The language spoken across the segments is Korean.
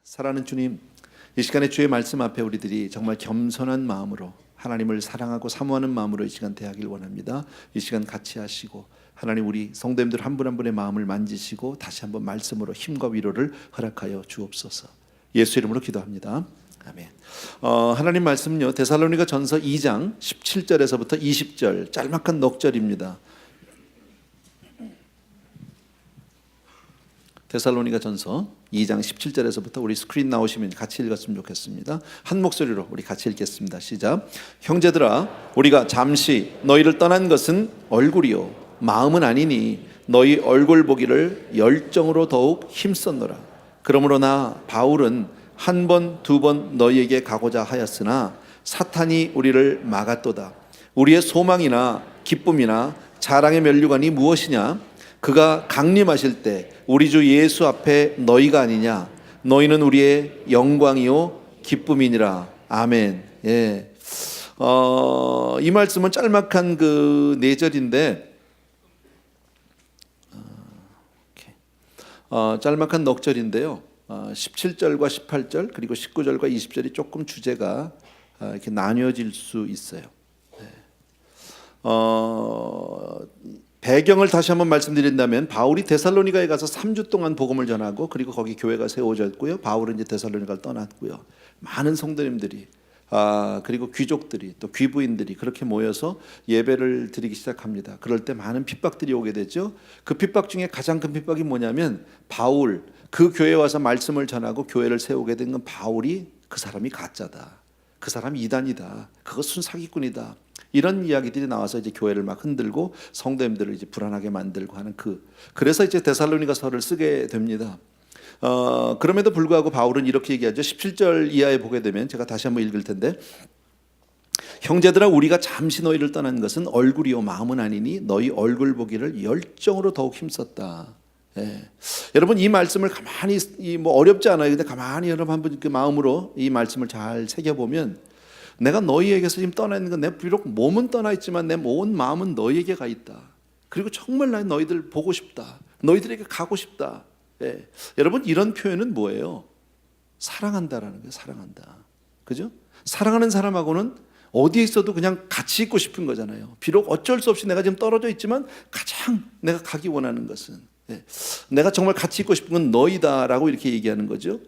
사랑하는 주님, 이 시간에 주의 말씀 앞에 우리들이 정말 겸손한 마음으로 하나님을 사랑하고 사모하는 마음으로 이 시간 대하길 원합니다. 이 시간 같이 하시고 하나님 우리 성도님들 한 분 한 분의 마음을 만지시고 다시 한번 말씀으로 힘과 위로를 허락하여 주옵소서. 예수 이름으로 기도합니다. 아멘. 하나님 말씀은요, 데살로니가 전서 2장 17절에서부터 20절 짤막한 넉절입니다. 데살로니가 전서 2장 17절에서부터 우리 스크린 나오시면 같이 읽었으면 좋겠습니다. 한 목소리로 우리 같이 읽겠습니다. 시작. 형제들아, 우리가 잠시 너희를 떠난 것은 얼굴이요 마음은 아니니 너희 얼굴 보기를 열정으로 더욱 힘썼노라. 그러므로 나 바울은 한 번, 두 번 너희에게 가고자 하였으나 사탄이 우리를 막았도다. 우리의 소망이나 기쁨이나 자랑의 면류관이 무엇이냐? 그가 강림하실 때 우리 주 예수 앞에 너희가 아니냐? 너희는 우리의 영광이요 기쁨이니라. 아멘. 예. 이 말씀은 짤막한 그 4절인데 짤막한 넉절인데요. 17절과 18절 그리고 19절과 20절이 조금 주제가 이렇게 나뉘어질 수 있어요. 배경을 다시 한번 말씀드린다면 바울이 데살로니가에 가서 3주 동안 복음을 전하고 그리고 거기 교회가 세워졌고요. 바울은 이제 데살로니가를 떠났고요. 많은 성도님들이 그리고 귀족들이 또 귀부인들이 그렇게 모여서 예배를 드리기 시작합니다. 그럴 때 많은 핍박들이 오게 되죠. 그 핍박 중에 가장 큰 핍박이 뭐냐면 바울 그 교회에 와서 말씀을 전하고 교회를 세우게 된 건 바울이 그 사람이 가짜다. 그 사람이 이단이다. 그것은 사기꾼이다. 이런 이야기들이 나와서 이제 교회를 막 흔들고 성도님들을 이제 불안하게 만들고 하는 그래서 이제 데살로니가서를 쓰게 됩니다. 그럼에도 불구하고 바울은 이렇게 얘기하죠. 17절 이하에 보게 되면 제가 다시 한번 읽을 텐데, 형제들아 우리가 잠시 너희를 떠난 것은 얼굴이요 마음은 아니니 너희 얼굴 보기를 열정으로 더욱 힘썼다. 예. 여러분 이 말씀을 가만히 뭐 어렵지 않아요. 근데 가만히 여러분 한번 그 마음으로 이 말씀을 잘 새겨보면 내가 너희에게서 지금 떠나 있는 건 내 비록 몸은 떠나 있지만 내 온 마음은 너희에게 가 있다. 그리고 정말 나 너희들 보고 싶다. 너희들에게 가고 싶다. 예. 여러분 이런 표현은 뭐예요? 사랑한다라는 거예요. 사랑한다. 그죠? 사랑하는 사람하고는 어디에 있어도 그냥 같이 있고 싶은 거잖아요. 비록 어쩔 수 없이 내가 지금 떨어져 있지만 가장 내가 가기 원하는 것은 내가 정말 같이 있고 싶은 건 너희다라고 이렇게 얘기하는 거죠.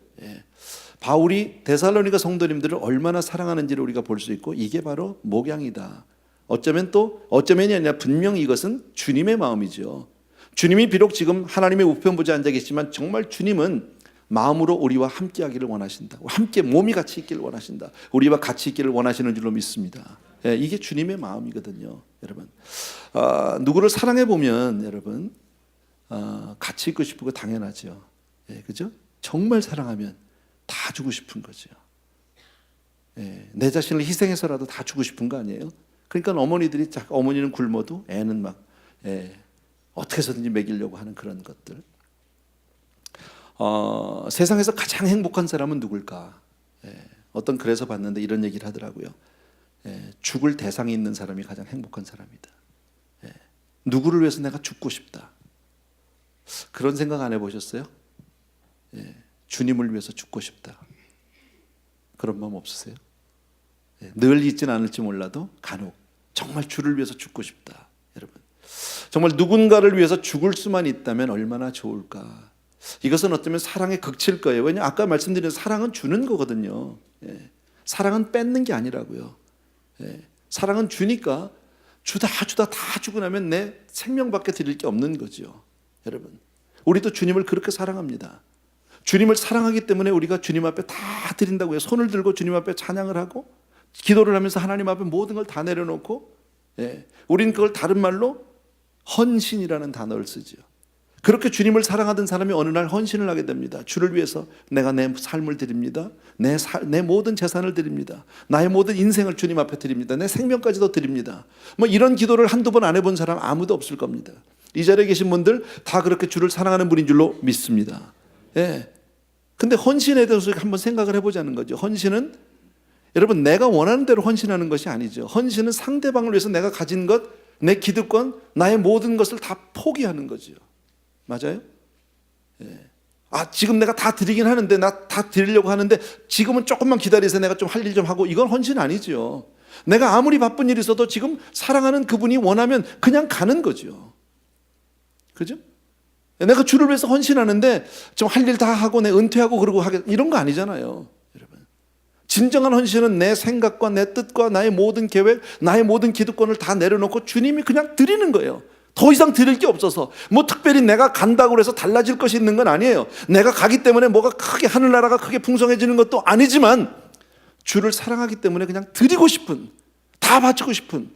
바울이 데살로니가 성도님들을 얼마나 사랑하는지를 우리가 볼 수 있고 이게 바로 목양이다. 어쩌면이 아니라 분명히 이것은 주님의 마음이죠. 주님이 비록 지금 하나님의 우편부에 앉아 계시지만 정말 주님은 마음으로 우리와 함께 하기를 원하신다. 함께 몸이 같이 있기를 원하신다. 우리와 같이 있기를 원하시는 줄로 믿습니다. 이게 주님의 마음이거든요. 여러분 누구를 사랑해 보면 여러분 같이 있고 싶은 거 당연하죠. 그죠? 정말 사랑하면 다 주고 싶은 거죠. 내 자신을 희생해서라도 다 주고 싶은 거 아니에요? 그러니까 어머니는 굶어도 애는 막 어떻게 해서든지 먹이려고 하는 그런 것들. 세상에서 가장 행복한 사람은 누굴까? 어떤 글에서 봤는데 이런 얘기를 하더라고요. 죽을 대상이 있는 사람이 가장 행복한 사람이다. 누구를 위해서 내가 죽고 싶다. 그런 생각 안 해보셨어요? 주님을 위해서 죽고 싶다. 그런 마음 없으세요? 늘 있지는 않을지 몰라도 간혹 정말 주를 위해서 죽고 싶다. 여러분 정말 누군가를 위해서 죽을 수만 있다면 얼마나 좋을까. 이것은 어쩌면 사랑의 극치일 거예요. 왜냐하면 아까 말씀드린 사랑은 주는 거거든요. 사랑은 뺏는 게 아니라고요. 사랑은 주니까 주다 다 주고 나면 내 생명밖에 드릴 게 없는 거죠. 여러분 우리도 주님을 그렇게 사랑합니다. 주님을 사랑하기 때문에 우리가 주님 앞에 다 드린다고 해요. 손을 들고 주님 앞에 찬양을 하고 기도를 하면서 하나님 앞에 모든 걸 다 내려놓고 우리는 그걸 다른 말로 헌신이라는 단어를 쓰죠. 그렇게 주님을 사랑하던 사람이 어느 날 헌신을 하게 됩니다. 주를 위해서 내가 내 삶을 드립니다. 내 모든 재산을 드립니다. 나의 모든 인생을 주님 앞에 드립니다. 내 생명까지도 드립니다. 뭐 이런 기도를 한두 번 안 해본 사람 아무도 없을 겁니다. 이 자리에 계신 분들 다 그렇게 주를 사랑하는 분인 줄로 믿습니다. 근데 헌신에 대해서 한번 생각을 해보자는 거죠. 헌신은 여러분 내가 원하는 대로 헌신하는 것이 아니죠. 헌신은 상대방을 위해서 내가 가진 것, 내 기득권, 나의 모든 것을 다 포기하는 거죠. 맞아요? 지금 내가 다 드리긴 하는데, 나 다 드리려고 하는데 지금은 조금만 기다리세요. 내가 좀 할 일 좀 하고. 이건 헌신 아니죠. 내가 아무리 바쁜 일이 있어도 지금 사랑하는 그분이 원하면 그냥 가는 거죠. 그죠? 내가 주를 위해서 헌신하는데 좀 할 일 다 하고 내 은퇴하고 그러고 이런 거 아니잖아요. 여러분, 진정한 헌신은 내 생각과 내 뜻과 나의 모든 계획, 나의 모든 기득권을 다 내려놓고 주님이 그냥 드리는 거예요. 더 이상 드릴 게 없어서. 뭐 특별히 내가 간다고 해서 달라질 것이 있는 건 아니에요. 내가 가기 때문에 뭐가 크게, 하늘나라가 크게 풍성해지는 것도 아니지만 주를 사랑하기 때문에 그냥 드리고 싶은, 다 바치고 싶은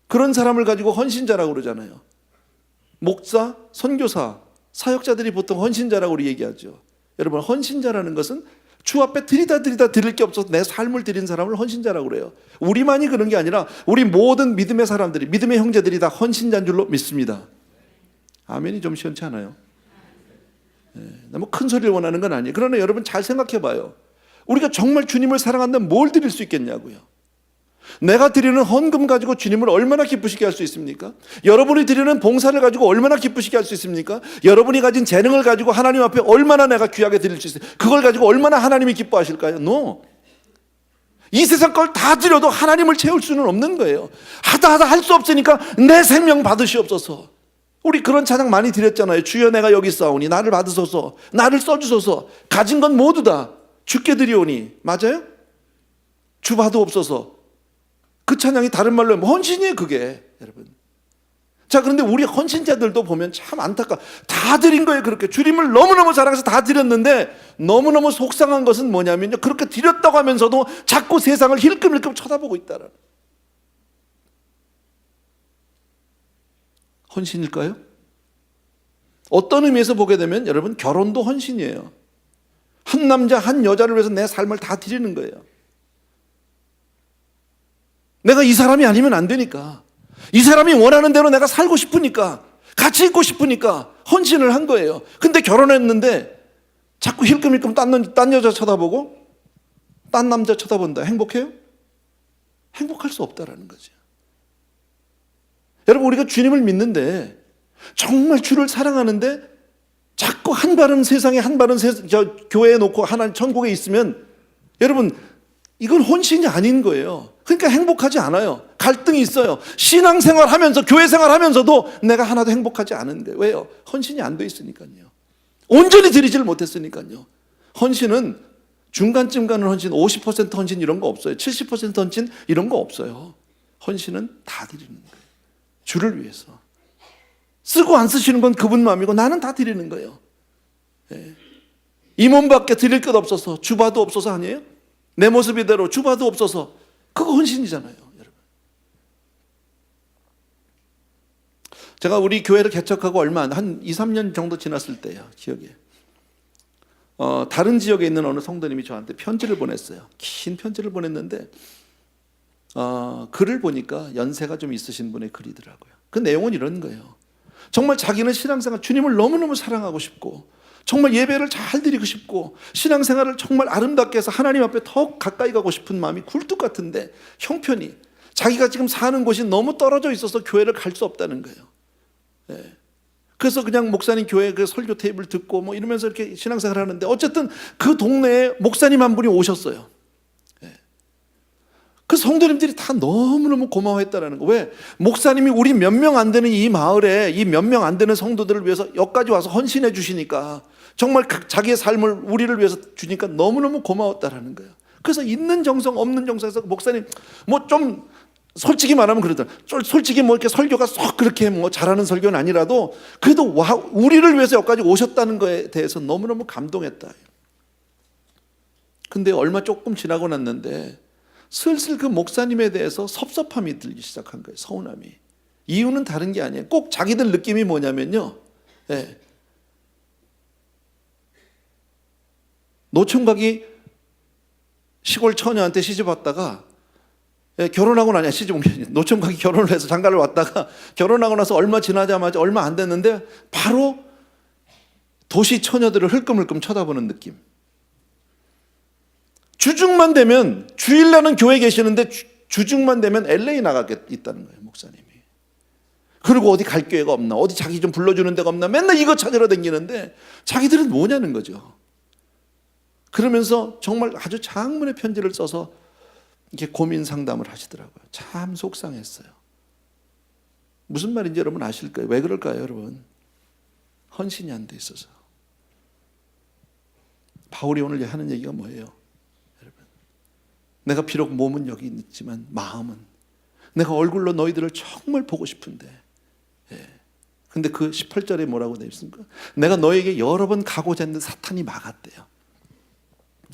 그런 사람을 가지고 헌신자라고 그러잖아요. 목사, 선교사, 사역자들이 보통 헌신자라고 우리 얘기하죠. 여러분, 헌신자라는 것은 주 앞에 드리다 드릴 게 없어서 내 삶을 드린 사람을 헌신자라고 그래요. 우리만이 그런 게 아니라 우리 모든 믿음의 사람들이, 믿음의 형제들이 다 헌신자인 줄로 믿습니다. 아멘이 좀 시원치 않아요? 너무 큰 소리를 원하는 건 아니에요. 그러나 여러분 잘 생각해 봐요. 우리가 정말 주님을 사랑한다면 뭘 드릴 수 있겠냐고요. 내가 드리는 헌금 가지고 주님을 얼마나 기쁘시게 할 수 있습니까? 여러분이 드리는 봉사를 가지고 얼마나 기쁘시게 할 수 있습니까? 여러분이 가진 재능을 가지고 하나님 앞에 얼마나 내가 귀하게 드릴 수 있어요? 그걸 가지고 얼마나 하나님이 기뻐하실까요? No. 이 세상 걸 다 드려도 하나님을 채울 수는 없는 거예요. 하다 할 수 없으니까 내 생명 받으시옵소서. 우리 그런 찬양 많이 드렸잖아요. 주여 내가 여기 있사오니 나를 받으소서, 나를 써주소서. 가진 건 모두 다 주께 드리오니. 맞아요? 주 받으옵소서. 그 찬양이 다른 말로 하면 헌신이에요, 그게. 여러분. 자, 그런데 우리 헌신자들도 보면 참 안타까워. 다 드린 거예요, 그렇게. 주님을 너무너무 사랑해서 다 드렸는데 너무너무 속상한 것은 뭐냐면요, 그렇게 드렸다고 하면서도 자꾸 세상을 힐끔힐끔 쳐다보고 있다는. 헌신일까요? 어떤 의미에서 보게 되면 여러분, 결혼도 헌신이에요. 한 남자 한 여자를 위해서 내 삶을 다 드리는 거예요. 내가 이 사람이 아니면 안 되니까, 이 사람이 원하는 대로 내가 살고 싶으니까, 같이 있고 싶으니까 헌신을 한 거예요. 근데 결혼했는데 자꾸 힐끔힐끔 딴 여자 쳐다보고 딴 남자 쳐다본다. 행복해요? 행복할 수 없다라는 거죠. 여러분, 우리가 주님을 믿는데, 정말 주를 사랑하는데 자꾸 한 발은 세상에, 한 발은 교회에 놓고 하나님 천국에 있으면 여러분, 이건 헌신이 아닌 거예요. 그러니까 행복하지 않아요. 갈등이 있어요. 신앙생활 하면서, 교회 생활 하면서도 내가 하나도 행복하지 않은데. 왜요? 헌신이 안 돼 있으니까요. 온전히 드리지를 못했으니까요. 헌신은 중간쯤 가는 헌신, 50% 헌신 이런 거 없어요. 70% 헌신 이런 거 없어요. 헌신은 다 드리는 거예요. 주를 위해서. 쓰고 안 쓰시는 건 그분 마음이고 나는 다 드리는 거예요. 이 몸밖에 드릴 것 없어서 주 봐도 없어서 아니에요? 내 모습 이대로 주 봐도 없어서. 그거 헌신이잖아요, 여러분. 제가 우리 교회를 개척하고 한 2, 3년 정도 지났을 때요, 기억에. 다른 지역에 있는 어느 성도님이 저한테 편지를 보냈어요. 긴 편지를 보냈는데, 글을 보니까 연세가 좀 있으신 분의 글이더라고요. 그 내용은 이런 거예요. 정말 자기는 신앙생활, 주님을 너무너무 사랑하고 싶고, 정말 예배를 잘 드리고 싶고, 신앙생활을 정말 아름답게 해서 하나님 앞에 더 가까이 가고 싶은 마음이 굴뚝 같은데, 형편이, 자기가 지금 사는 곳이 너무 떨어져 있어서 교회를 갈 수 없다는 거예요. 그래서 그냥 목사님 교회 그 설교 테이블 듣고 뭐 이러면서 이렇게 신앙생활을 하는데, 어쨌든 그 동네에 목사님 한 분이 오셨어요. 그 성도님들이 다 너무너무 고마워했다라는 거. 왜? 목사님이 우리 몇 명 안 되는 이 마을에 이 몇 명 안 되는 성도들을 위해서 여기까지 와서 헌신해 주시니까, 정말 자기의 삶을 우리를 위해서 주니까 너무너무 고마웠다라는 거예요. 그래서 있는 정성 없는 정성에서 목사님 뭐 좀 솔직히 말하면 그러더라. 솔직히 뭐 이렇게 설교가 쏙 그렇게 뭐 잘하는 설교는 아니라도 그래도 우리를 위해서 여기까지 오셨다는 거에 대해서 너무너무 감동했다. 근데 얼마 조금 지나고 났는데 슬슬 그 목사님에 대해서 섭섭함이 들기 시작한 거예요. 서운함이. 이유는 다른 게 아니에요. 꼭 자기들 느낌이 뭐냐면요, 노총각이 시골 처녀한테 시집 왔다가, 결혼하고 나냐, 노총각이 결혼을 해서 장가를 왔다가 결혼하고 나서 얼마 지나자마자 얼마 안 됐는데 바로 도시 처녀들을 흘끔흘끔 쳐다보는 느낌. 주중만 되면, 주일날은 교회 계시는데 주중만 되면 LA 나가게 있다는 거예요, 목사님이. 그리고 어디 갈 기회가 없나, 어디 자기 좀 불러주는 데가 없나, 맨날 이거 찾으러 다니는데 자기들은 뭐냐는 거죠. 그러면서 정말 아주 장문의 편지를 써서 이렇게 고민 상담을 하시더라고요. 참 속상했어요. 무슨 말인지 여러분 아실까요? 왜 그럴까요, 여러분? 헌신이 안 돼 있어서. 바울이 오늘 하는 얘기가 뭐예요? 여러분, 내가 비록 몸은 여기 있지만 마음은, 내가 얼굴로 너희들을 정말 보고 싶은데, 근데 그 18절에 뭐라고 되어 있습니까? 내가 너에게 여러 번 가고자 했는데 사탄이 막았대요.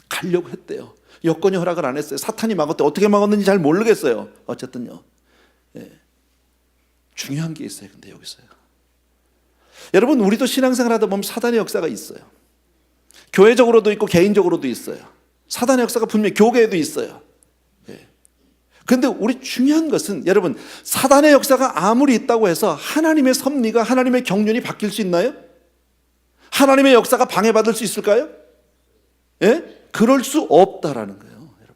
가려고 했대요. 여건이 허락을 안 했어요. 사탄이 막았대. 어떻게 막았는지 잘 모르겠어요. 어쨌든요. 중요한 게 있어요. 근데 여기서요. 여러분, 우리도 신앙생활 하다 보면 사단의 역사가 있어요. 교회적으로도 있고 개인적으로도 있어요. 사단의 역사가 분명히 교계에도 있어요. 그런데 우리 중요한 것은, 여러분, 사단의 역사가 아무리 있다고 해서 하나님의 섭리가, 하나님의 경륜이 바뀔 수 있나요? 하나님의 역사가 방해받을 수 있을까요? 그럴 수 없다라는 거예요, 여러분.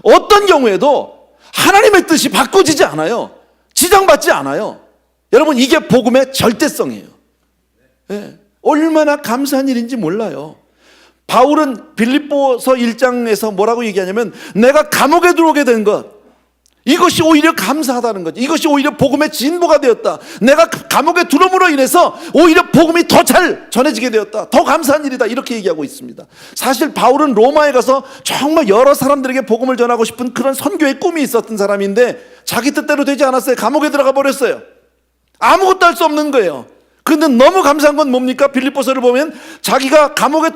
어떤 경우에도 하나님의 뜻이 바꿔지지 않아요. 지장받지 않아요. 여러분, 이게 복음의 절대성이에요. 얼마나 감사한 일인지 몰라요. 바울은 빌립보서 1장에서 뭐라고 얘기하냐면, 내가 감옥에 들어오게 된 것, 이것이 오히려 감사하다는 거죠. 이것이 오히려 복음의 진보가 되었다. 내가 감옥에 들어옴으로 인해서 오히려 복음이 더 잘 전해지게 되었다. 더 감사한 일이다. 이렇게 얘기하고 있습니다. 사실 바울은 로마에 가서 정말 여러 사람들에게 복음을 전하고 싶은 그런 선교의 꿈이 있었던 사람인데 자기 뜻대로 되지 않았어요. 감옥에 들어가 버렸어요. 아무것도 할 수 없는 거예요. 근데 너무 감사한 건 뭡니까? 빌립보서를 보면 자기가 감옥에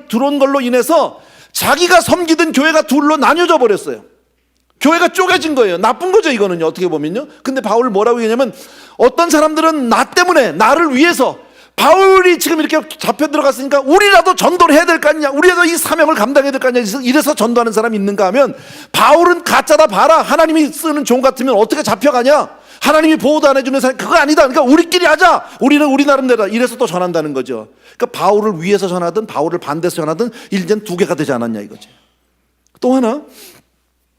들어온 걸로 인해서 자기가 섬기던 교회가 둘로 나뉘어져 버렸어요. 교회가 쪼개진 거예요. 나쁜 거죠, 이거는요, 어떻게 보면요. 근데 바울을 뭐라고 얘기하냐면, 어떤 사람들은 나 때문에, 나를 위해서, 바울이 지금 이렇게 잡혀 들어갔으니까 우리라도 전도를 해야 될 거 아니냐, 우리라도 이 사명을 감당해야 될 거 아니냐, 이래서 전도하는 사람이 있는가 하면, 바울은 가짜다 봐라. 하나님이 쓰는 종 같으면 어떻게 잡혀가냐, 하나님이 보호도 안 해주는 사람, 그거 아니다. 그러니까 우리끼리 하자. 우리는 우리 나름대로. 이래서 또 전한다는 거죠. 그러니까 바울을 위해서 전하든 바울을 반대해서 전하든 일전 두 개가 되지 않았냐 이거죠. 또 하나,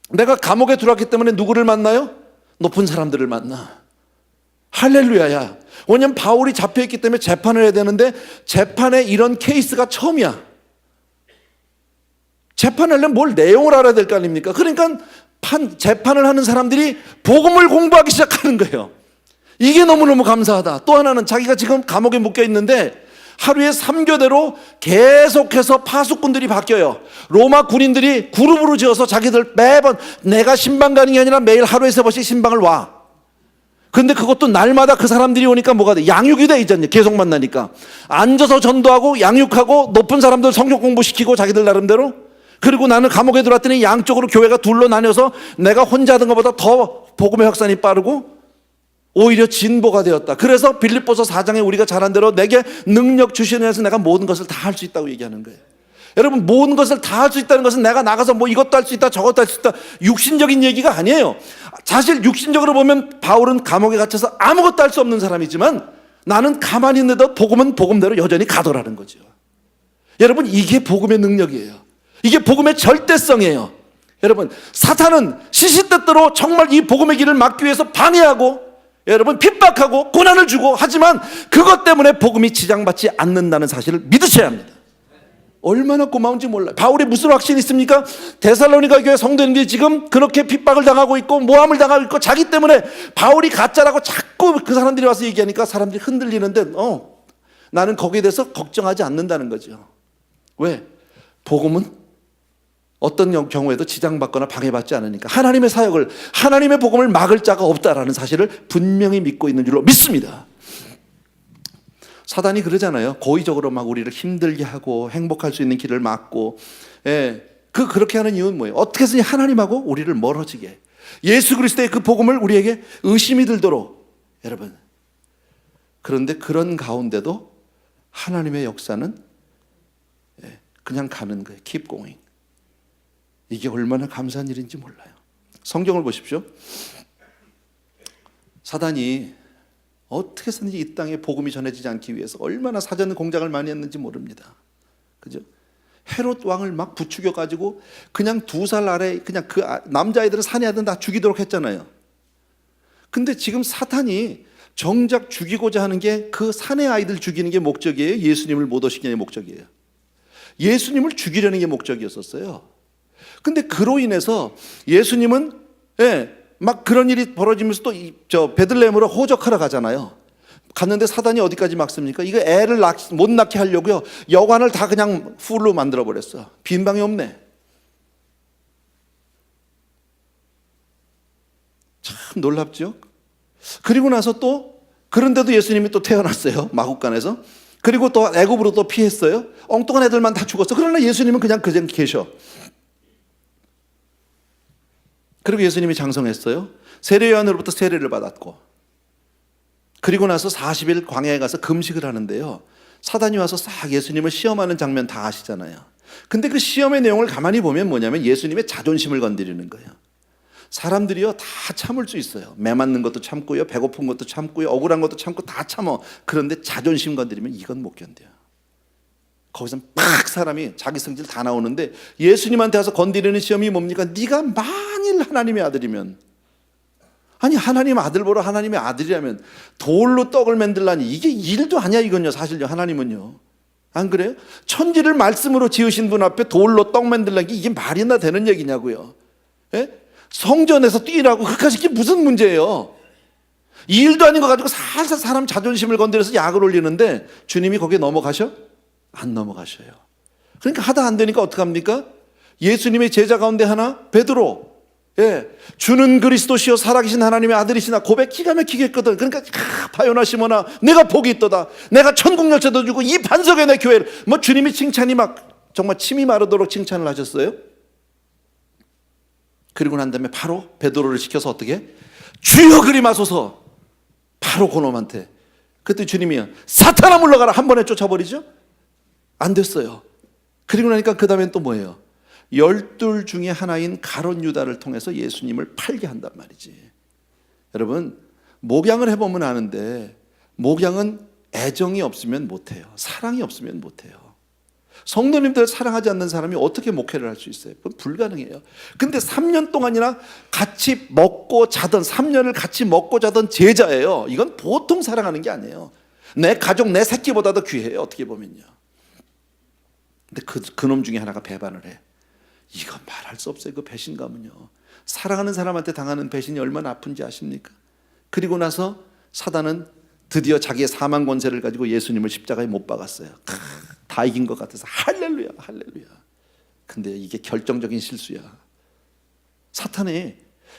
내가 감옥에 들어왔기 때문에 누구를 만나요? 높은 사람들을 만나. 할렐루야야. 왜냐면 바울이 잡혀있기 때문에 재판을 해야 되는데 재판에 이런 케이스가 처음이야. 재판하려면 뭘 내용을 알아야 될 거 아닙니까? 그러니까 재판을 하는 사람들이 복음을 공부하기 시작하는 거예요. 이게 너무너무 감사하다. 또 하나는 자기가 지금 감옥에 묶여 있는데 하루에 3교대로 계속해서 파수꾼들이 바뀌어요. 로마 군인들이 그룹으로 지어서 자기들 매번, 내가 신방 가는 게 아니라 매일 하루에 3번씩 신방을 와. 근데 그것도 날마다 그 사람들이 오니까 뭐가 돼? 양육이 돼 있잖아요. 계속 만나니까. 앉아서 전도하고 양육하고 높은 사람들 성경 공부시키고 자기들 나름대로. 그리고 나는 감옥에 들어왔더니 양쪽으로 교회가 둘로 나뉘어서 내가 혼자 하던 것보다 더 복음의 확산이 빠르고 오히려 진보가 되었다. 그래서 빌립보서 4장에 우리가 잘한 대로 내게 능력 주시는 해서 내가 모든 것을 다 할 수 있다고 얘기하는 거예요. 여러분, 모든 것을 다 할 수 있다는 것은 내가 나가서 뭐 이것도 할 수 있다 저것도 할 수 있다 육신적인 얘기가 아니에요. 사실 육신적으로 보면 바울은 감옥에 갇혀서 아무것도 할 수 없는 사람이지만 나는 가만히 있는데도 복음은 복음대로 여전히 가더라는 거죠. 여러분, 이게 복음의 능력이에요. 이게 복음의 절대성이에요. 여러분, 사탄은 시시때때로 정말 이 복음의 길을 막기 위해서 방해하고 여러분 핍박하고 고난을 주고 하지만 그것 때문에 복음이 지장받지 않는다는 사실을 믿으셔야 합니다. 얼마나 고마운지 몰라요. 바울이 무슨 확신이 있습니까? 데살로니가 교회 성도님들이 지금 그렇게 핍박을 당하고 있고 모함을 당하고 있고 자기 때문에 바울이 가짜라고 자꾸 그 사람들이 와서 얘기하니까 사람들이 흔들리는데 나는 거기에 대해서 걱정하지 않는다는 거죠. 왜? 복음은 어떤 경우에도 지장받거나 방해받지 않으니까 하나님의 사역을, 하나님의 복음을 막을 자가 없다라는 사실을 분명히 믿고 있는 줄로 믿습니다. 사단이 그러잖아요. 고의적으로 막 우리를 힘들게 하고 행복할 수 있는 길을 막고, 그렇게 하는 이유는 뭐예요? 어떻게 해서든 하나님하고 우리를 멀어지게, 예수 그리스도의 그 복음을 우리에게 의심이 들도록. 여러분, 그런데 그런 가운데도 하나님의 역사는 그냥 가는 거예요. Keep going. 이게 얼마나 감사한 일인지 몰라요. 성경을 보십시오. 사단이 어떻게 해서든지 이 땅에 복음이 전해지지 않기 위해서 얼마나 사전 공작을 많이 했는지 모릅니다. 그죠? 헤롯 왕을 막 부추겨 가지고 그냥 2살 아래 그냥 그 남자아이들은 사내아이들은 다 죽이도록 했잖아요. 근데 지금 사탄이 정작 죽이고자 하는 게 그 사내 아이들 죽이는 게 목적이에요? 예수님을 못 오시게 하는 게 목적이에요? 예수님을 죽이려는 게 목적이었었어요. 근데 그로 인해서 예수님은 막 그런 일이 벌어지면서 또 저 베들레헴으로 호적하러 가잖아요. 갔는데 사단이 어디까지 막습니까? 이거 애를 못 낳게 하려고요. 여관을 다 그냥 풀로 만들어 버렸어. 빈 방이 없네. 참 놀랍죠? 그리고 나서 또 그런데도 예수님이 또 태어났어요. 마국간에서. 그리고 또 애굽으로 또 피했어요. 엉뚱한 애들만 다 죽었어. 그러나 예수님은 그냥 계셔. 그리고 예수님이 장성했어요. 세례 요한으로부터 세례를 받았고, 그리고 나서 40일 광야에 가서 금식을 하는데요. 사단이 와서 싹 예수님을 시험하는 장면 다 아시잖아요. 근데 그 시험의 내용을 가만히 보면 뭐냐면 예수님의 자존심을 건드리는 거예요. 사람들이요 다 참을 수 있어요. 매 맞는 것도 참고요, 배고픈 것도 참고요, 억울한 것도 참고 다 참어. 그런데 자존심 건드리면 이건 못 견뎌요. 거기서 막 사람이 자기 성질 다 나오는데 예수님한테 와서 건드리는 시험이 뭡니까? 네가 만일 하나님의 아들이면, 아니 하나님 아들 보러 하나님의 아들이라면 돌로 떡을 만들라니 이게 일도 아니야 이건요. 사실요 하나님은요, 안 그래요? 천지를 말씀으로 지으신 분 앞에 돌로 떡 만들라니 이게 말이나 되는 얘기냐고요. 예? 성전에서 뛰라고 그까짓 게 무슨 문제예요? 이 일도 아닌 거 가지고 살살 사람 자존심을 건드려서 약을 올리는데 주님이 거기에 넘어가셔? 안 넘어가셔요. 그러니까 하다 안 되니까 어떡합니까? 예수님의 제자 가운데 하나 베드로, 주는 그리스도시요 살아계신 하나님의 아들이시나 고백 기가 막히게 했거든. 그러니까 바요나 시모나 내가 복이 있도다, 내가 천국 열쇠도 주고 이 반석에 내 교회를, 뭐 주님이 칭찬이 막 정말 침이 마르도록 칭찬을 하셨어요. 그리고 난 다음에 바로 베드로를 시켜서 어떻게? 주여 그리마소서. 바로 그놈한테. 그때 주님이 사탄아 물러가라 한 번에 쫓아버리죠. 안 됐어요. 그리고 나니까 그 다음엔 또 뭐예요? 12 중에 하나인 가룟 유다를 통해서 예수님을 팔게 한단 말이지. 여러분 목양을 해보면 아는데 목양은 애정이 없으면 못해요. 사랑이 없으면 못해요. 성도님들 사랑하지 않는 사람이 어떻게 목회를 할 수 있어요? 그건 불가능해요. 근데 3년 동안이나 같이 먹고 자던, 3년을 같이 먹고 자던 제자예요. 이건 보통 사랑하는 게 아니에요. 내 가족, 내 새끼보다도 귀해요. 어떻게 보면요. 근데 그놈 중에 하나가 배반을 해. 이건 말할 수 없어요. 그 배신감은요. 사랑하는 사람한테 당하는 배신이 얼마나 아픈지 아십니까? 그리고 나서 사단은 드디어 자기의 사망 권세를 가지고 예수님을 십자가에 못 박았어요. 다 이긴 것 같아서 할렐루야 할렐루야. 근데 이게 결정적인 실수야. 사탄이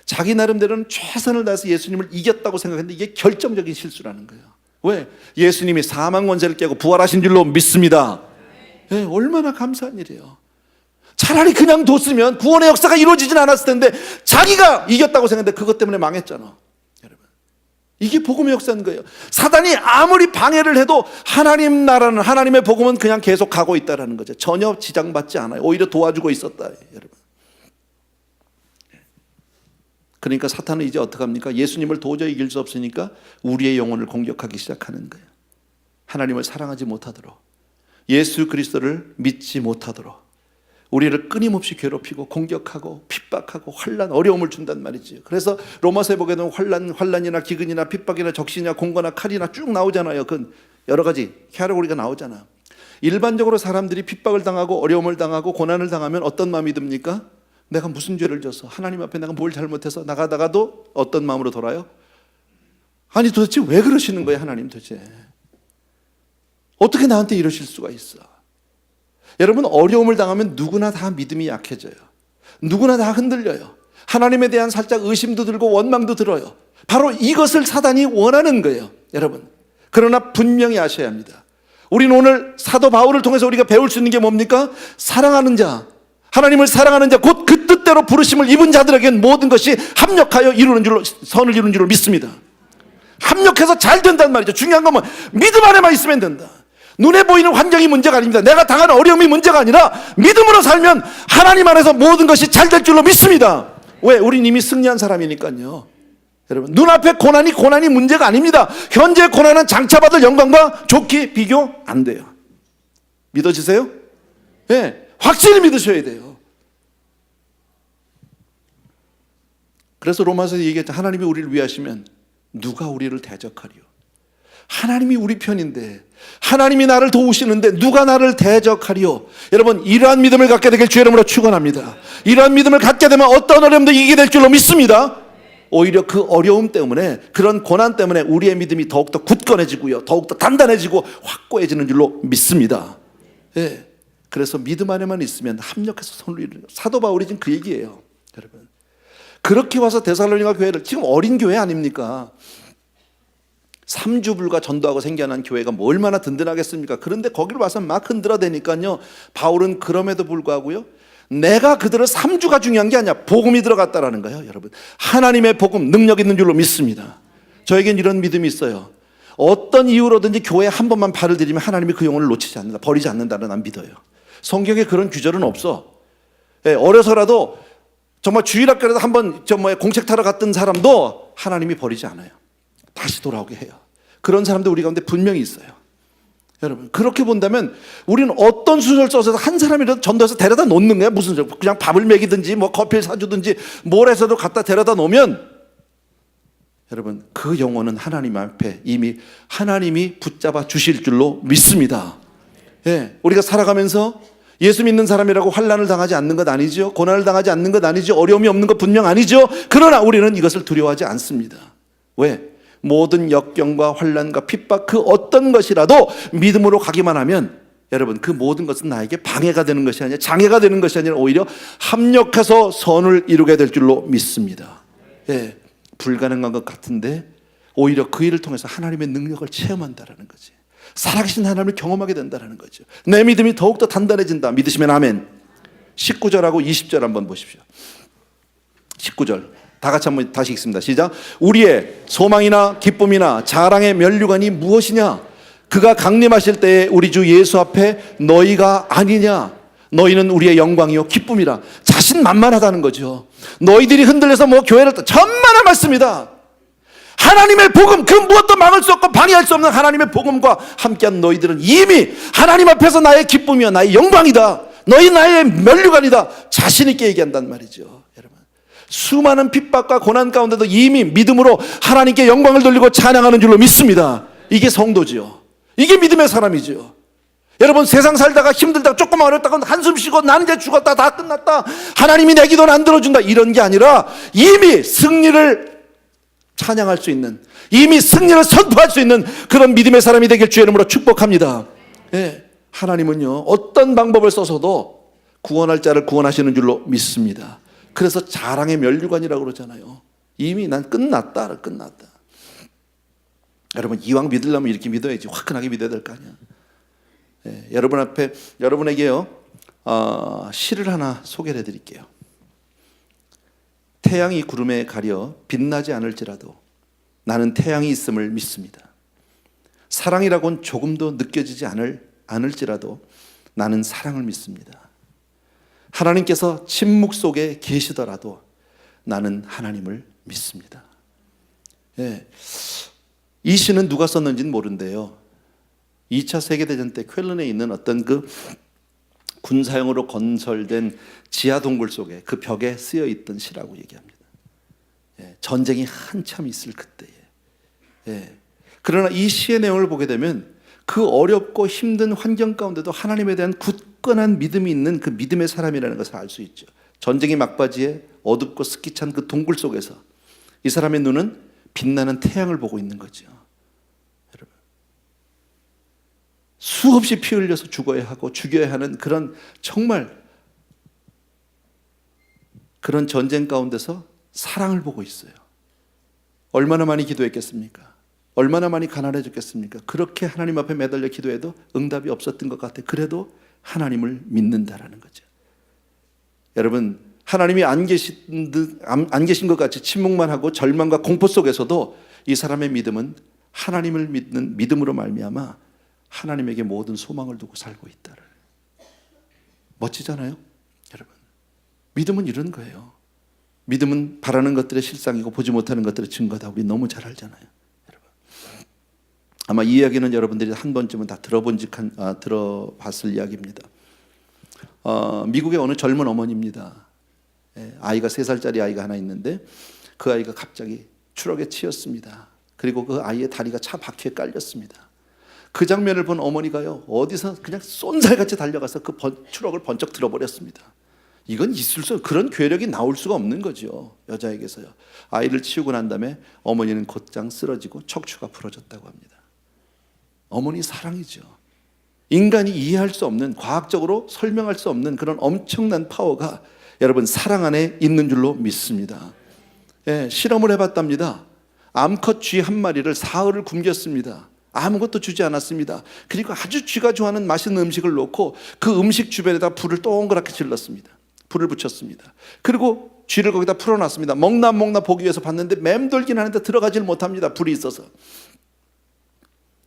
자기 나름대로는 최선을 다해서 예수님을 이겼다고 생각했는데 이게 결정적인 실수라는 거예요. 왜? 예수님이 사망 권세를 깨고 부활하신 줄로 믿습니다. 얼마나 감사한 일이에요. 차라리 그냥 뒀으면 구원의 역사가 이루어지진 않았을 텐데 자기가 이겼다고 생각했는데 그것 때문에 망했잖아. 여러분, 이게 복음의 역사인 거예요. 사단이 아무리 방해를 해도 하나님 나라는, 하나님의 복음은 그냥 계속 가고 있다는 거죠. 전혀 지장받지 않아요. 오히려 도와주고 있었다. 여러분, 그러니까 사탄은 이제 어떡합니까? 예수님을 도저히 이길 수 없으니까 우리의 영혼을 공격하기 시작하는 거예요. 하나님을 사랑하지 못하도록, 예수 그리스도를 믿지 못하도록 우리를 끊임없이 괴롭히고 공격하고 핍박하고 환난, 어려움을 준단 말이지요. 그래서 로마서에 보게 되면 환난이나 기근이나 핍박이나 적신이나 공고나 칼이나 쭉 나오잖아요. 그 여러 가지 캐러고리가 나오잖아. 일반적으로 사람들이 핍박을 당하고 어려움을 당하고 고난을 당하면 어떤 마음이 듭니까? 내가 무슨 죄를 져서, 하나님 앞에 내가 뭘 잘못해서, 나가다가도 어떤 마음으로 돌아요? 아니 도대체 왜 그러시는 거예요? 하나님 도대체 어떻게 나한테 이러실 수가 있어? 여러분, 어려움을 당하면 누구나 다 믿음이 약해져요. 누구나 다 흔들려요. 하나님에 대한 살짝 의심도 들고 원망도 들어요. 바로 이것을 사단이 원하는 거예요, 여러분. 그러나 분명히 아셔야 합니다. 우리는 오늘 사도 바울을 통해서 우리가 배울 수 있는 게 뭡니까? 사랑하는 자, 하나님을 사랑하는 자, 곧 그 뜻대로 부르심을 입은 자들에게는 모든 것이 합력하여 이루는 줄로, 선을 이루는 줄로 믿습니다. 합력해서 잘 된단 말이죠. 중요한 건 뭐 믿음 안에만 있으면 된다. 눈에 보이는 환경이 문제가 아닙니다. 내가 당하는 어려움이 문제가 아니라 믿음으로 살면 하나님 안에서 모든 것이 잘 될 줄로 믿습니다. 왜? 우린 이미 승리한 사람이니까요. 여러분, 눈앞에 고난이 문제가 아닙니다. 현재 고난은 장차받을 영광과 좋게 비교 안 돼요. 믿어지세요? 네, 확실히 믿으셔야 돼요. 그래서 로마서에 얘기했죠. 하나님이 우리를 위하시면 누가 우리를 대적하리요? 하나님이 우리 편인데, 하나님이 나를 도우시는데 누가 나를 대적하리요? 여러분, 이러한 믿음을 갖게 되길 주의 이름으로 축원합니다. 이러한 믿음을 갖게 되면 어떤 어려움도 이기게 될 줄로 믿습니다. 오히려 그 어려움 때문에, 그런 고난 때문에 우리의 믿음이 더욱더 굳건해지고요, 더욱더 단단해지고 확고해지는 줄로 믿습니다. 예. 그래서 믿음 안에만 있으면 합력해서 손을 이루는, 사도 바울이 지금 그 얘기예요. 여러분, 그렇게 와서 데살로니가 교회를, 지금 어린 교회 아닙니까? 3주 불과 전도하고 생겨난 교회가 뭐 얼마나 든든하겠습니까? 그런데 거기를 와서 막 흔들어대니까요, 바울은 그럼에도 불구하고요, 내가 그들을 3주가 중요한 게 아니야, 복음이 들어갔다라는 거예요. 여러분, 하나님의 복음 능력 있는 줄로 믿습니다. 저에겐 이런 믿음이 있어요. 어떤 이유로든지 교회에 한 번만 발을 들이면 하나님이 그 영혼을 놓치지 않는다, 버리지 않는다는, 난 믿어요. 성경에 그런 규절은 없어. 예, 어려서라도 정말 주일학교에서 한번 공책 타러 갔던 사람도 하나님이 버리지 않아요. 다시 돌아오게 해요. 그런 사람도 우리 가운데 분명히 있어요. 여러분, 그렇게 본다면 우리는 어떤 수를 써서 한 사람이라도 전도해서 데려다 놓는 거야. 무슨 소리? 그냥 밥을 먹이든지 뭐 커피를 사주든지 뭘 해서도 갖다 데려다 놓으면, 여러분, 그 영혼은 하나님 앞에 이미 하나님이 붙잡아 주실 줄로 믿습니다. 예, 우리가 살아가면서 예수 믿는 사람이라고 환난을 당하지 않는 것 아니죠. 고난을 당하지 않는 것 아니죠. 어려움이 없는 것 분명 아니죠. 그러나 우리는 이것을 두려워하지 않습니다. 왜? 모든 역경과 환난과 핍박 그 어떤 것이라도 믿음으로 가기만 하면, 여러분, 그 모든 것은 나에게 방해가 되는 것이 아니라, 장애가 되는 것이 아니라 오히려 합력해서 선을 이루게 될 줄로 믿습니다. 예, 불가능한 것 같은데 오히려 그 일을 통해서 하나님의 능력을 체험한다라는 거지. 살아계신 하나님을 경험하게 된다는 거죠. 내 믿음이 더욱더 단단해진다. 믿으시면 아멘. 19절하고 20절 한번 보십시오. 19절 다 같이 한번 다시 읽습니다. 시작. 우리의 소망이나 기쁨이나 자랑의 면류관이 무엇이냐? 그가 강림하실 때에 우리 주 예수 앞에 너희가 아니냐? 너희는 우리의 영광이요 기쁨이라. 자신만만하다는 거죠. 너희들이 흔들려서 뭐 교회를 천만의 말씀이다. 하나님의 복음, 그 무엇도 막을 수 없고 방해할 수 없는 하나님의 복음과 함께한 너희들은 이미 하나님 앞에서 나의 기쁨이야, 나의 영광이다, 너희 나의 면류관이다, 자신 있게 얘기한단 말이죠. 여러분, 수많은 핍박과 고난 가운데도 이미 믿음으로 하나님께 영광을 돌리고 찬양하는 줄로 믿습니다. 이게 성도지요. 이게 믿음의 사람이지요. 여러분, 세상 살다가 힘들다가 조금 어렵다가 한숨 쉬고 나는 이제 죽었다, 다 끝났다, 하나님이 내 기도는 안 들어준다, 이런 게 아니라 이미 승리를 찬양할 수 있는, 이미 승리를 선포할 수 있는 그런 믿음의 사람이 되길 주의 이름으로 축복합니다. 예, 하나님은요 어떤 방법을 써서도 구원할 자를 구원하시는 줄로 믿습니다. 그래서 자랑의 면류관이라고 그러잖아요. 이미 난 끝났다. 여러분, 이왕 믿으려면 이렇게 믿어야지. 화끈하게 믿어야 될 거 아니야. 예, 여러분 앞에, 여러분에게요 시를 하나 소개를 해드릴게요. 태양이 구름에 가려 빛나지 않을지라도 나는 태양이 있음을 믿습니다. 사랑이라고는 조금도 느껴지지 않을지라도 나는 사랑을 믿습니다. 하나님께서 침묵 속에 계시더라도 나는 하나님을 믿습니다. 예, 이 시는 누가 썼는지는 모른대요. 2차 세계대전 때 쾰른에 있는 어떤 그 군사용으로 건설된 지하 동굴 속에 그 벽에 쓰여 있던 시라고 얘기합니다. 예, 전쟁이 한참 있을 그때에. 예, 그러나 이 시의 내용을 보게 되면 그 어렵고 힘든 환경 가운데도 하나님에 대한 굳건한 믿음이 있는 그 믿음의 사람이라는 것을 알 수 있죠. 전쟁의 막바지에 어둡고 습기찬 그 동굴 속에서 이 사람의 눈은 빛나는 태양을 보고 있는 거죠. 여러분, 수없이 피 흘려서 죽어야 하고 죽여야 하는 그런 정말 그런 전쟁 가운데서 사랑을 보고 있어요. 얼마나 많이 기도했겠습니까? 얼마나 많이 가난해졌겠습니까? 그렇게 하나님 앞에 매달려 기도해도 응답이 없었던 것 같아요. 그래도 하나님을 믿는다라는 거죠. 여러분, 하나님이 안 계신 것 같이 침묵만 하고 절망과 공포 속에서도 이 사람의 믿음은 하나님을 믿는 믿음으로 말미암아 하나님에게 모든 소망을 두고 살고 있다를. 멋지잖아요, 여러분. 믿음은 이런 거예요. 믿음은 바라는 것들의 실상이고 보지 못하는 것들의 증거다. 우리 너무 잘 알잖아요, 여러분. 아마 이 이야기는 여러분들이 한 번쯤은 다 들어봤을 이야기입니다. 미국의 어느 젊은 어머니입니다. 아이가 3살짜리 아이가 하나 있는데 그 아이가 갑자기 추락에 치였습니다. 그리고 그 아이의 다리가 차 바퀴에 깔렸습니다. 그 장면을 본 어머니가요, 어디서 그냥 쏜살같이 달려가서 그 트럭을 번쩍 들어버렸습니다. 이건 있을 수, 그런 괴력이 나올 수가 없는 거죠. 여자에게서요. 아이를 치우고 난 다음에 어머니는 곧장 쓰러지고 척추가 부러졌다고 합니다. 어머니 사랑이죠. 인간이 이해할 수 없는, 과학적으로 설명할 수 없는 그런 엄청난 파워가 여러분 사랑 안에 있는 줄로 믿습니다. 예, 실험을 해봤답니다. 암컷 쥐 한 마리를 사흘을 굶겼습니다. 아무것도 주지 않았습니다. 그리고 아주 쥐가 좋아하는 맛있는 음식을 놓고 그 음식 주변에다 불을 동그랗게 질렀습니다. 불을 붙였습니다. 그리고 쥐를 거기다 풀어놨습니다. 먹나 안 먹나 보기 위해서 봤는데 맴돌긴 하는데 들어가질 못합니다. 불이 있어서.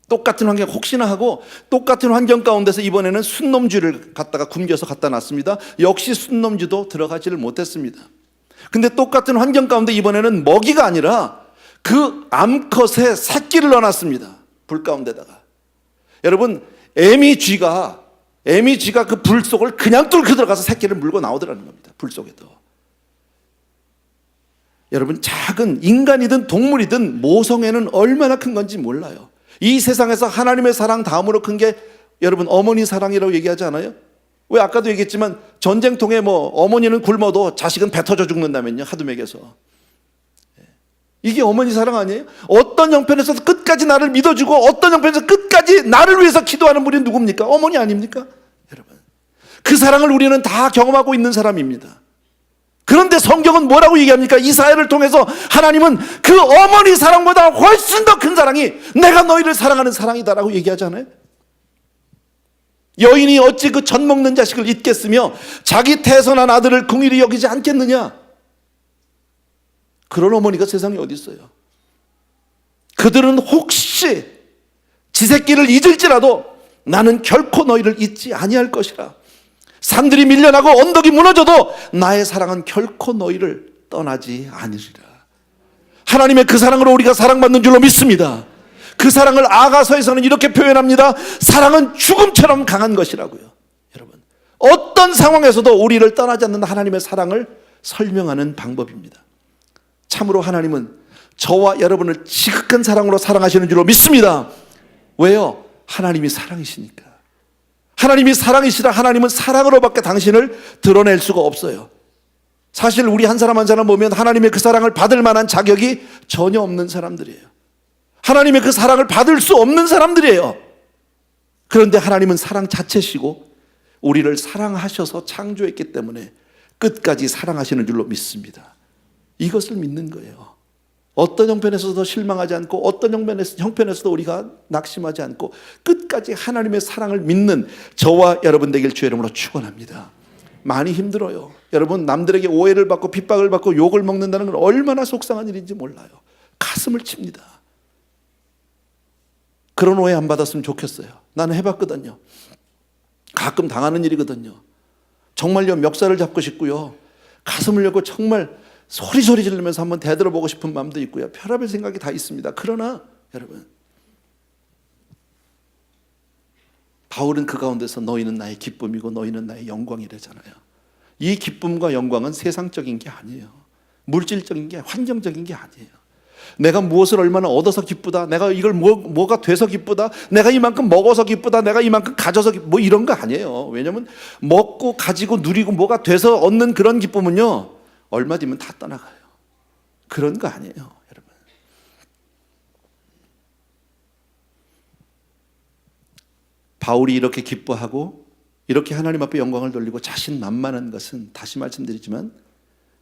똑같은 환경, 혹시나 하고 똑같은 환경 가운데서 이번에는 순놈쥐를 갖다가 굶겨서 갖다 놨습니다. 역시 순놈쥐도 들어가지를 못했습니다. 근데 똑같은 환경 가운데 이번에는 먹이가 아니라 그 암컷의 새끼를 넣어놨습니다. 불 가운데다가. 여러분, 애미쥐가 그 불 속을 그냥 뚫고 들어가서 새끼를 물고 나오더라는 겁니다. 불 속에도. 여러분, 작은 인간이든 동물이든 모성애는 얼마나 큰 건지 몰라요. 이 세상에서 하나님의 사랑 다음으로 큰 게 여러분 어머니 사랑이라고 얘기하지 않아요? 왜 아까도 얘기했지만 전쟁통에 뭐 어머니는 굶어도 자식은 배 터져 죽는다면요, 하도 먹여서. 이게 어머니 사랑 아니에요? 어떤 형편에서도 끝까지 나를 믿어주고 어떤 형편에서 끝까지 나를 위해서 기도하는 분이 누굽니까? 어머니 아닙니까? 여러분, 그 사랑을 우리는 다 경험하고 있는 사람입니다. 그런데 성경은 뭐라고 얘기합니까? 이사야를 통해서 하나님은 그 어머니 사랑보다 훨씬 더 큰 사랑이 내가 너희를 사랑하는 사랑이다라고 얘기하잖아요. 여인이 어찌 그 젖 먹는 자식을 잊겠으며 자기 태선한 아들을 긍휼히 여기지 않겠느냐? 그런 어머니가 세상에 어디 있어요? 그들은 혹시 지 새끼를 잊을지라도 나는 결코 너희를 잊지 아니할 것이라. 산들이 밀려나고 언덕이 무너져도 나의 사랑은 결코 너희를 떠나지 아니리라. 하나님의 그 사랑으로 우리가 사랑받는 줄로 믿습니다. 그 사랑을 아가서에서는 이렇게 표현합니다. 사랑은 죽음처럼 강한 것이라고요. 여러분, 어떤 상황에서도 우리를 떠나지 않는 하나님의 사랑을 설명하는 방법입니다. 참으로 하나님은 저와 여러분을 지극한 사랑으로 사랑하시는 줄로 믿습니다. 왜요? 하나님이 사랑이시니까. 하나님이 사랑이시라. 하나님은 사랑으로밖에 당신을 드러낼 수가 없어요. 사실 우리 한 사람 한 사람 보면 하나님의 그 사랑을 받을 만한 자격이 전혀 없는 사람들이에요. 하나님의 그 사랑을 받을 수 없는 사람들이에요. 그런데 하나님은 사랑 자체시고 우리를 사랑하셔서 창조했기 때문에 끝까지 사랑하시는 줄로 믿습니다. 이것을 믿는 거예요. 어떤 형편에서도 실망하지 않고 어떤 형편에서도 우리가 낙심하지 않고 끝까지 하나님의 사랑을 믿는 저와 여러분 되길 주의 이름으로 축원합니다. 많이 힘들어요. 여러분, 남들에게 오해를 받고 핍박을 받고 욕을 먹는다는 건 얼마나 속상한 일인지 몰라요. 가슴을 칩니다. 그런 오해 안 받았으면 좋겠어요. 나는 해봤거든요. 가끔 당하는 일이거든요. 정말요, 멱살을 잡고 싶고요, 가슴을 열고 정말 소리 지르면서 한번 대들어보고 싶은 마음도 있고요. 별의별 생각이 다 있습니다. 그러나 여러분, 바울은 그 가운데서 너희는 나의 기쁨이고 너희는 나의 영광이래잖아요. 이 기쁨과 영광은 세상적인 게 아니에요. 물질적인 게, 환경적인 게 아니에요. 내가 무엇을 얼마나 얻어서 기쁘다, 내가 이걸 뭐가 돼서 기쁘다, 내가 이만큼 먹어서 기쁘다, 내가 이만큼 가져서 뭐 이런 거 아니에요. 왜냐하면 먹고 가지고 누리고 뭐가 돼서 얻는 그런 기쁨은요, 얼마 뒤면 다 떠나가요. 그런 거 아니에요, 여러분. 바울이 이렇게 기뻐하고 이렇게 하나님 앞에 영광을 돌리고 자신만만한 것은, 다시 말씀드리지만,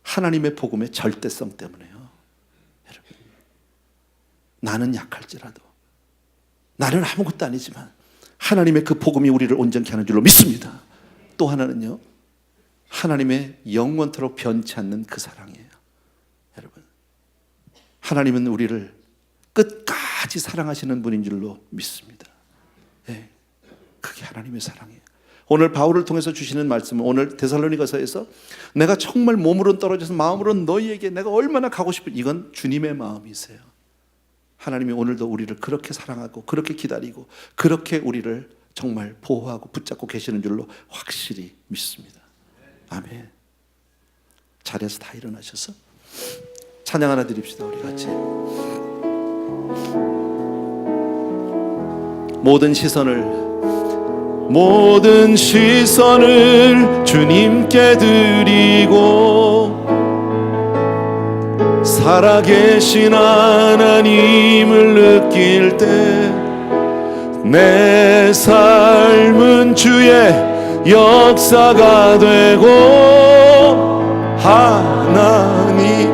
하나님의 복음의 절대성 때문에요. 여러분, 나는 약할지라도, 나는 아무것도 아니지만 하나님의 그 복음이 우리를 온전케 하는 줄로 믿습니다. 또 하나는요, 하나님의 영원토록 변치 않는 그 사랑이에요. 여러분, 하나님은 우리를 끝까지 사랑하시는 분인 줄로 믿습니다. 네, 그게 하나님의 사랑이에요. 오늘 바울을 통해서 주시는 말씀은, 오늘 데살로니가서에서 내가 정말 몸으로는 떨어져서 마음으로는 너희에게 내가 얼마나 가고 싶은, 이건 주님의 마음이세요. 하나님이 오늘도 우리를 그렇게 사랑하고 그렇게 기다리고 그렇게 우리를 정말 보호하고 붙잡고 계시는 줄로 확실히 믿습니다. 아멘. 자리에서 다 일어나셔서 찬양 하나 드립시다. 우리 같이. 모든 시선을 주님께 드리고 살아계신 하나님을 느낄 때 내 삶은 주의 역사가 되고 하나님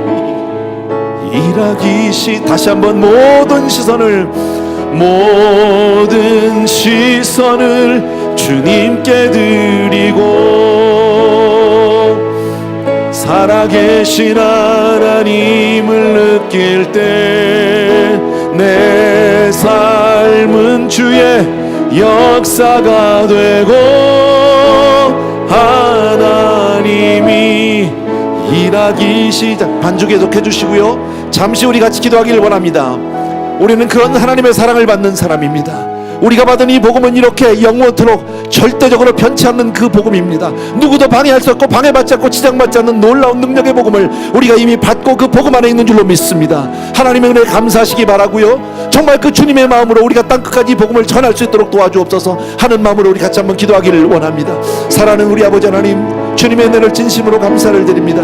일하기 다시 한번 모든 시선을 주님께 드리고 살아계신 하나님을 느낄 때 내 삶은 주의 역사가 되고 하나님이 일하기 시작. 반주 계속해 주시고요. 잠시 우리 같이 기도하기를 원합니다. 우리는 그런 하나님의 사랑을 받는 사람입니다. 우리가 받은 이 복음은 이렇게 영원토록 절대적으로 변치 않는 그 복음입니다. 누구도 방해할 수 없고 방해받지 않고 지장받지 않는 놀라운 능력의 복음을 우리가 이미 받고 그 복음 안에 있는 줄로 믿습니다. 하나님의 은혜에 감사하시기 바라고요. 정말 그 주님의 마음으로 우리가 땅끝까지 이 복음을 전할 수 있도록 도와주옵소서 하는 마음으로 우리 같이 한번 기도하기를 원합니다. 사랑하는 우리 아버지 하나님, 주님의 은혜를 진심으로 감사를 드립니다.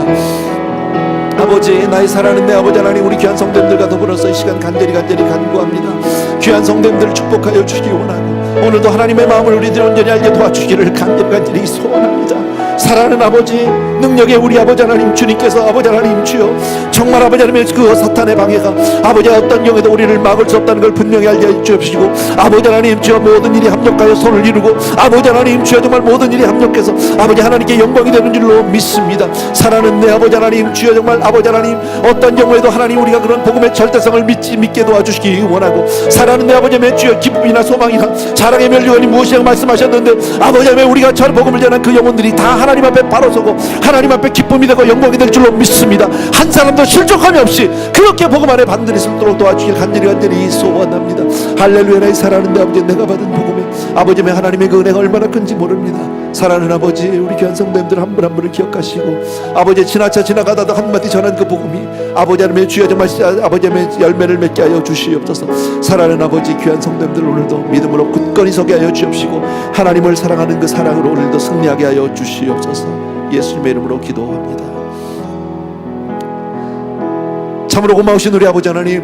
아버지, 나의 사랑하는 내 아버지 하나님, 우리 귀한 성도님들과 더불어서 이 시간 간절히 간구합니다. 귀한 성도님들을 축복하여 주시기 원하고 오늘도 하나님의 마음을 우리들 온전히 알게 도와주시기를 간절히 소원합니다. 사랑하는 아버지, 능력의 우리 아버지 하나님, 주님께서 아버지 하나님 주여 정말 아버지 하나님의 그 사탄의 방해가 아버지 어떤 경우에도 우리를 막을 수 없다는 걸 분명히 알게 해주시고 아버지 하나님 주여 모든 일이 합력하여 손을 이루고 아버지 하나님 주여 정말 모든 일이 합력해서 아버지 하나님께 영광이 되는 줄로 믿습니다. 사랑하는 내 아버지 하나님 주여 정말 아버지 하나님 어떤 경우에도 하나님 우리가 그런 복음의 절대성을 믿게 도와주시기 원하고 사랑하는 내 아버지 하나님 주여 기쁨이나 소망이나 자랑의 멸류관이 무엇이라고 말씀하셨는데 아버지 하나님 우리가 전 복음을 전한 그 영혼들이 다 하나님 앞에 바로 서고 하나님 앞에 기쁨이 되고 영광이 될 줄로 믿습니다. 한 사람도 실족함이 없이 그렇게 복음 안에 반드시 서도록 도와주길 간절히 소원합니다. 할렐루야. 내 사랑하는 내 아버지, 내가 받은 복음에 아버지 하나님의 그 은혜가 얼마나 큰지 모릅니다. 사랑하는 아버지, 우리 귀한 성도님들 한 분 한 분을 기억하시고 아버지 지나가다도 한마디 전한 그 복음이 아버지 하나님의 주여 정말 아버지 하나님의 열매를 맺게 하여 주시옵소서. 사랑하는 아버지, 귀한 성도님들 오늘도 믿음으로 굳건히 서게 하여 주옵시고 하나님을 사랑하는 그 사랑으로 오늘도 승리하게 하여 주시옵소서. 예수님의 이름으로 기도합니다. 참으로 고마우신 우리 아버지 하나님,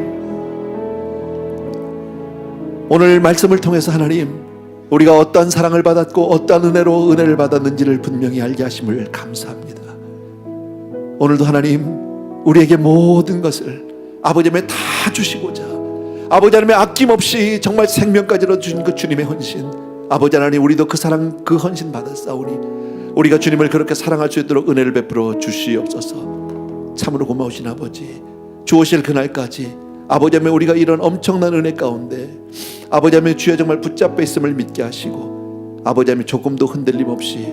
오늘 말씀을 통해서 하나님 우리가 어떠한 사랑을 받았고 어떠한 은혜로 은혜를 받았는지를 분명히 알게 하심을 감사합니다. 오늘도 하나님 우리에게 모든 것을 아버지 하나님 다 주시고자 아버지 하나님의 아낌없이 정말 생명까지로 주신 그 주님의 헌신, 아버지 하나님 우리도 그 사랑 그 헌신 받았사오니 우리가 주님을 그렇게 사랑할 수 있도록 은혜를 베풀어 주시옵소서. 참으로 고마우신 아버지, 주오실 그날까지 아버지 하나님 우리가 이런 엄청난 은혜 가운데 아버지 하나님 주여 정말 붙잡혀 있음을 믿게 하시고 아버지 하나님 조금도 흔들림 없이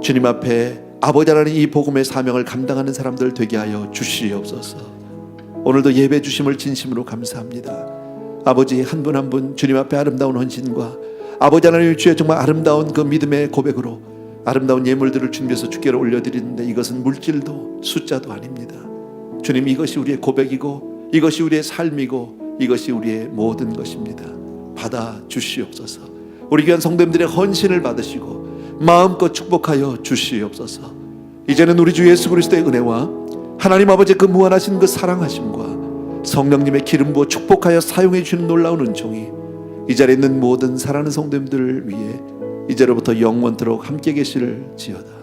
주님 앞에 아버지 하나님 이 복음의 사명을 감당하는 사람들 되게 하여 주시옵소서. 오늘도 예배 주심을 진심으로 감사합니다. 아버지 한 분 한 분 주님 앞에 아름다운 헌신과 아버지 하나님 주여 정말 아름다운 그 믿음의 고백으로 아름다운 예물들을 준비해서 주께로 올려드리는데 이것은 물질도 숫자도 아닙니다. 주님, 이것이 우리의 고백이고 이것이 우리의 삶이고 이것이 우리의 모든 것입니다. 받아 주시옵소서. 우리 귀한 성도님들의 헌신을 받으시고 마음껏 축복하여 주시옵소서. 이제는 우리 주 예수 그리스도의 은혜와 하나님 아버지의 그 무한하신 그 사랑하심과 성령님의 기름 부어 축복하여 사용해 주시는 놀라운 은총이 이 자리에 있는 모든 사랑하는 성도님들을 위해 이제로부터 영원토록 함께 계시를 지어다.